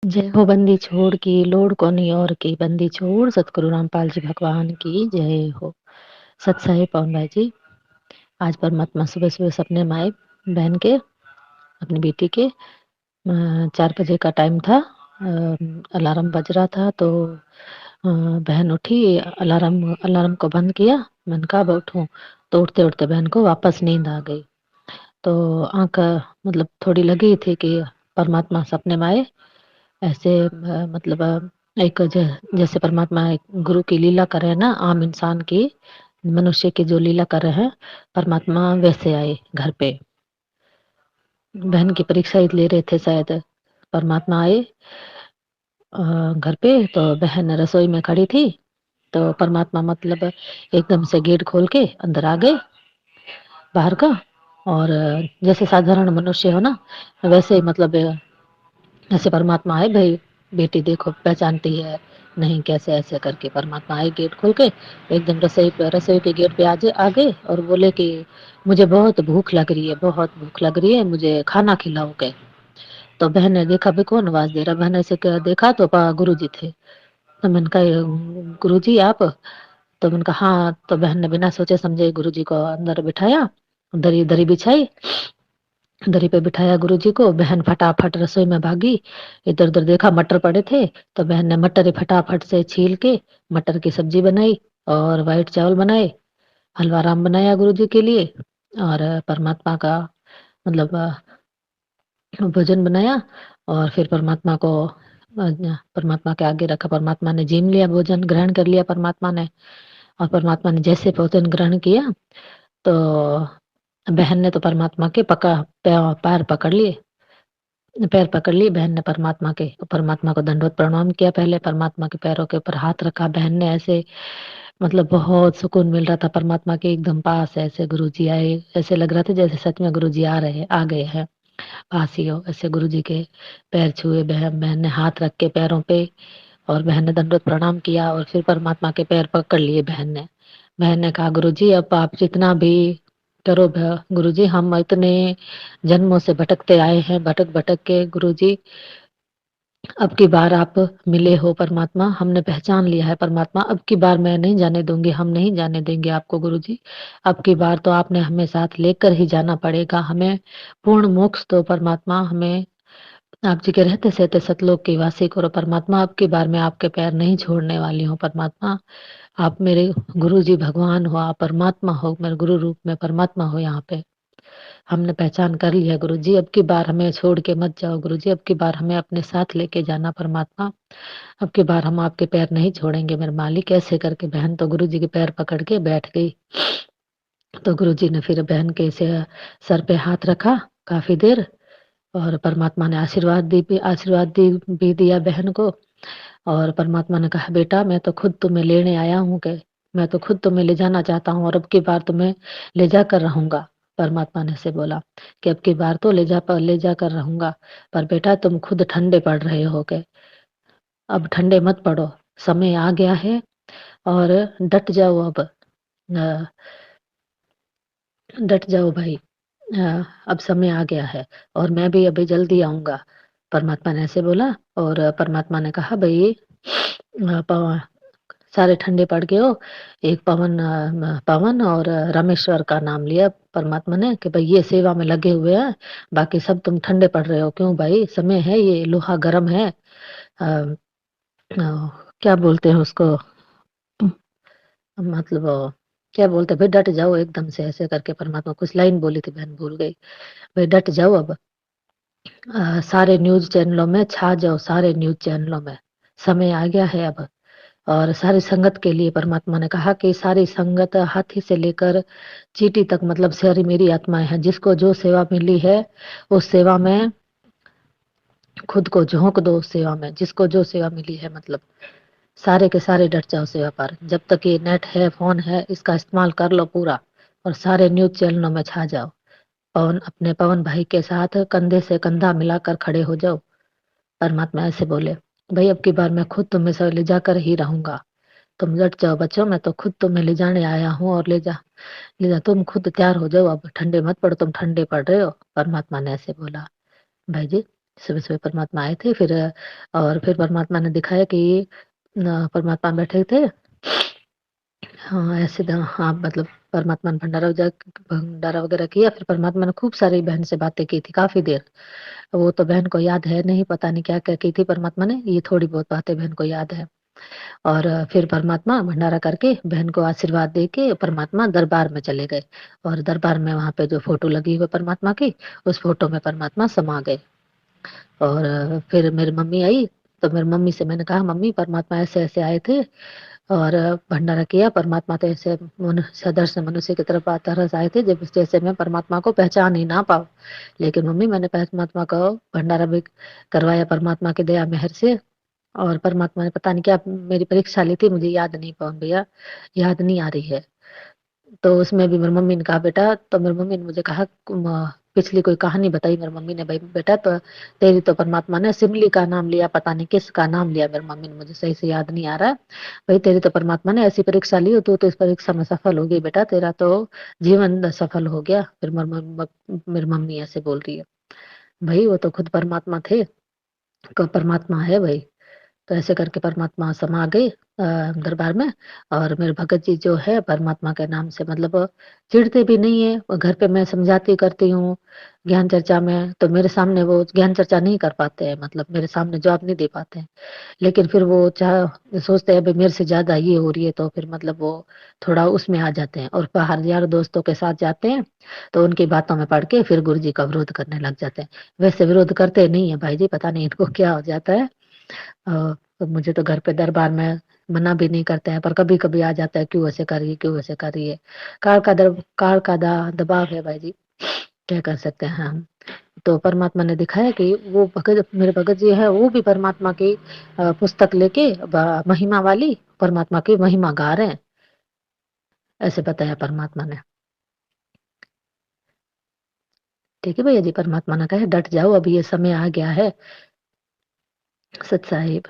जय हो बंदी छोड़ की लोड कोनी और की बंदी छोड़ सतगुरु रामपाल जी भगवान की जय हो। सत साहिब पवन भाई जी। आज परमात्मा सुबह सुबह सपने में आए बहन के, अपनी बेटी के। 4 बजे का टाइम था। अलार्म बज रहा था तो बहन उठी। अलार्म अलार्म को बंद किया। मैंने कहा अब उठूं, तो उठते उठते बहन को वापस नींद आ गई। तो आंख मतलब थोड़ी लगी थी कि परमात्मा सपने में आए ऐसे। मतलब एक जैसे परमात्मा एक गुरु की लीला कर रहे हैं ना, आम इंसान की, मनुष्य की जो लीला कर रहे हैं, परमात्मा वैसे आए घर पे। बहन की परीक्षा ही ले रहे थे शायद, परमात्मा आए घर पे। तो बहन रसोई में खड़ी थी, तो परमात्मा मतलब एकदम से गेट खोल के अंदर आ गए बाहर का। और जैसे साधारण मनुष्य हो ना, वैसे ही मतलब ऐसे परमात्मा आए, भाई बेटी देखो पहचानती है नहीं, कैसे ऐसे करके परमात्मा आए गेट खोल के। एकदम रसोई के गेट पे आ गए और बोले कि मुझे बहुत भूख लग रही है, बहुत भूख लग रही है, मुझे खाना खिलाओगे। तो बहन ने देखा भी कौन आवाज दे रहा, बहन ऐसे देखा तो गुरु जी थे। तो मैंने कहा गुरु जी आप? तो मैंने कहा हाँ। तो बहन ने बिना सोचे समझे गुरु जी को अंदर बिठाया, दरी दरी बिछाई, दरी पे बिठाया गुरु जी को। बहन फटाफट रसोई में भागी, इधर उधर देखा मटर पड़े थे, तो बहन ने मटर ही फटाफट से छील के मटर की सब्जी बनाई और वाइट चावल बनाए, हलवा राम बनाया गुरु जी के लिए। और परमात्मा का मतलब भोजन बनाया। और फिर परमात्मा के आगे रखा। परमात्मा ने जीम लिया, भोजन ग्रहण कर लिया परमात्मा ने। और परमात्मा ने जैसे भोजन ग्रहण किया, तो बहन ने तो परमात्मा के पैर पकड़ लिए। पैर पकड़ लिए बहन ने परमात्मा के। परमात्मा को दंडवत प्रणाम किया, पहले परमात्मा के पैरों के ऊपर हाथ रखा बहन ने ऐसे। मतलब बहुत सुकून मिल रहा था परमात्मा के एकदम पास। ऐसे गुरु जी आए, ऐसे लग रहा था जैसे सच में गुरु जी आ गए हैं पास ही हो। ऐसे गुरु जी के पैर छुए, बहन ने हाथ रख के पैरों पे, और बहन ने दंडवत प्रणाम किया। और फिर परमात्मा के पैर पकड़ लिए बहन ने। बहन ने कहा गुरु जी अब आप जितना भी करो गुरु जी, हम इतने जन्मों से भटकते आए हैं, भटक भटक के गुरु जी, अब की बार आप मिले हो परमात्मा, हमने पहचान लिया है परमात्मा। अब की बार मैं नहीं जाने दूंगी, हम नहीं जाने देंगे आपको गुरु जी। अब की बार तो आपने हमें साथ लेकर ही जाना पड़ेगा, हमें पूर्ण मोक्ष दो परमात्मा। हमें आप जी के रहते सहते सतलोक की वासी करो परमात्मा। अब की बार मैं आपके पैर नहीं छोड़ने वाली हूँ परमात्मा। आप मेरे गुरु जी भगवान हो, आप परमात्मा हो, मेरे गुरु रूप में परमात्मा हो यहाँ पे। हमने पहचान कर लिया गुरु जी, अब की बार हमें छोड़ के मत जाओ गुरु जी, अब की बार हमें अपने साथ लेके जाना परमात्मा। अब की बार हम आपके पैर नहीं छोड़ेंगे मेरे मालिक। ऐसे करके बहन तो गुरु जी के पैर पकड़ के बैठ गई। तो गुरु जी ने फिर बहन के सर पे हाथ रखा काफी देर, और परमात्मा ने आशीर्वाद दी भी दिया बहन को। और परमात्मा ने कहा बेटा मैं तो खुद तुम्हें लेने आया हूँ के, मैं तो खुद तुम्हें ले जाना चाहता हूँ, और अब की बार तुम्हें ले जाकर रहूंगा। परमात्मा ने से बोला कि अब की बार तो ले जाकर रहूंगा, पर बेटा तुम खुद ठंडे पड़ रहे हो के, अब ठंडे मत पड़ो, समय आ गया है। और डट जाओ अब, डट जाओ भाई। अब समय आ गया है, और मैं भी अभी जल्दी आऊंगा। परमात्मा ने ऐसे बोला। और परमात्मा ने कहा भाई सारे ठंडे पड़ गए हो। एक पवन और रामेश्वर का नाम लिया परमात्मा ने कि भाई ये सेवा में लगे हुए हैं, बाकी सब तुम ठंडे पड़ रहे हो क्यों भाई, समय है, ये लोहा गर्म है। अ, क्या बोलते हैं उसको, मतलब क्या बोलते हैं भाई, डट जाओ एकदम से। ऐसे करके परमात्मा कुछ लाइन बोली थी, बहन भूल गई। भाई डट जाओ अब, सारे न्यूज चैनलों में छा जाओ, सारे न्यूज चैनलों में, समय आ गया है अब। और सारी संगत के लिए परमात्मा ने कहा कि सारी संगत हाथी से लेकर चींटी तक, मतलब सारी मेरी आत्माएं हैं, जिसको जो सेवा मिली है उस सेवा में खुद को झोंक दो, उस सेवा में जिसको जो सेवा मिली है, मतलब सारे के सारे डट जाओ सेवा पर। जब तक ये नेट है, फोन है, इसका इस्तेमाल कर लो पूरा, और सारे न्यूज चैनलों में छा जाओ। अपने पवन भाई के साथ कंधे से कंधा मिलाकर खड़े हो जाओ। परमात्मा ऐसे बोले भाई अब की बार मैं खुद तुम्हें सब ले जाकर ही रहूंगा, तुम लट जाओ बच्चों, मैं तो खुद तुम्हें ले जाने आया हूँ, और ले जा, तुम खुद तैयार हो जाओ, अब ठंडे मत पड़ो, तुम ठंडे पड़ रहे हो। परमात्मा ने ऐसे बोला भाई जी। सुबह-सुबह परमात्मा आए थे फिर और फिर परमात्मा ने दिखाया कि परमात्मा बैठे थे। हाँ, ऐसे हाँ, मतलब परमात्मा ने भंडारा वगैरह किया, फिर परमात्मा ने खूब सारी बहन से बातें की थी काफ़ी देर। वो तो बहन को याद है नहीं, पता नहीं क्या-क्या की थी परमात्मा ने, ये थोड़ी बहुत बातें बहन को याद है। और फिर परमात्मा भंडारा करके बहन को आशीर्वाद दे के परमात्मा दरबार में चले गए और दरबार में वहाँ पे जो फ़ोटो लगी हुई है परमात्मा की, उस फ़ोटो में परमात्मा समा गए। और फिर मेरी मम्मी आई, तो मेरी मम्मी से मैंने कहा, "मम्मी परमात्मा ऐसे-ऐसे आए थे और भंडारा किया, परमात्मा तो ऐसे सदृश मनुष्य की तरफ तरह से आए थे जब जैसे मैं परमात्मा को पहचान ही ना पाऊँ। लेकिन मम्मी मैंने परमात्मा को भंडारा भी करवाया परमात्मा की दया मेहर से और परमात्मा ने पता नहीं क्या मेरी परीक्षा ली थी, मुझे याद नहीं पवन भैया, याद नहीं आ रही है। तो उसमें भी मेरी मम्मी ने कहा बेटा तो मेरी मम्मी ने मुझे कहा पिछली कोई कहानी बताई मेरी मम्मी ने भाई बेटा तो तेरी तो परमात्मा ने सिमली का नाम लिया पता नहीं किसका नाम लिया मेरी मम्मी ने मुझे सही से याद नहीं आ रहा भाई तेरी तो परमात्मा ने ऐसी परीक्षा ली हो तू तो इस परीक्षा में सफल हो गई बेटा तेरा तो जीवन सफल हो गया फिर मेरी मम्मी ऐसे बोल रही है भाई वो तो खुद परमात्मा थे परमात्मा है भाई तो ऐसे करके परमात्मा समा गए दरबार में और मेरे भगत जी जो है परमात्मा के नाम से मतलब चिढ़ते भी नहीं है और घर पे मैं समझाती करती हूँ ज्ञान चर्चा में तो मेरे सामने वो ज्ञान चर्चा नहीं कर पाते हैं मतलब मेरे सामने जवाब नहीं दे पाते हैं लेकिन फिर वो चाह सोचते हैं भाई मेरे से ज्यादा ये हो रही है तो फिर मतलब वो थोड़ा उसमें आ जाते हैं और बाहर यार दोस्तों के साथ जाते हैं तो उनकी बातों में पड़ के फिर गुरु जी का विरोध करने लग जाते हैं वैसे विरोध करते नहीं है भाई जी पता नहीं इनको क्या हो जाता है तो मुझे तो घर पे दरबार में मना भी नहीं करते हैं पर कभी कभी आ जाता है क्यों ऐसे करिए क्यों ऐसे करिए काल का दबाव है भाई जी क्या कर सकते हैं हम तो परमात्मा ने दिखाया कि वो भगत मेरे भगत जी है वो भी परमात्मा की पुस्तक लेके महिमा वाली परमात्मा की महिमा गा रहे हैं ऐसे बताया परमात्मा ने ठीक है भैया जी परमात्मा ने कहा डट जाओ अभी ये समय आ गया है सच साहिब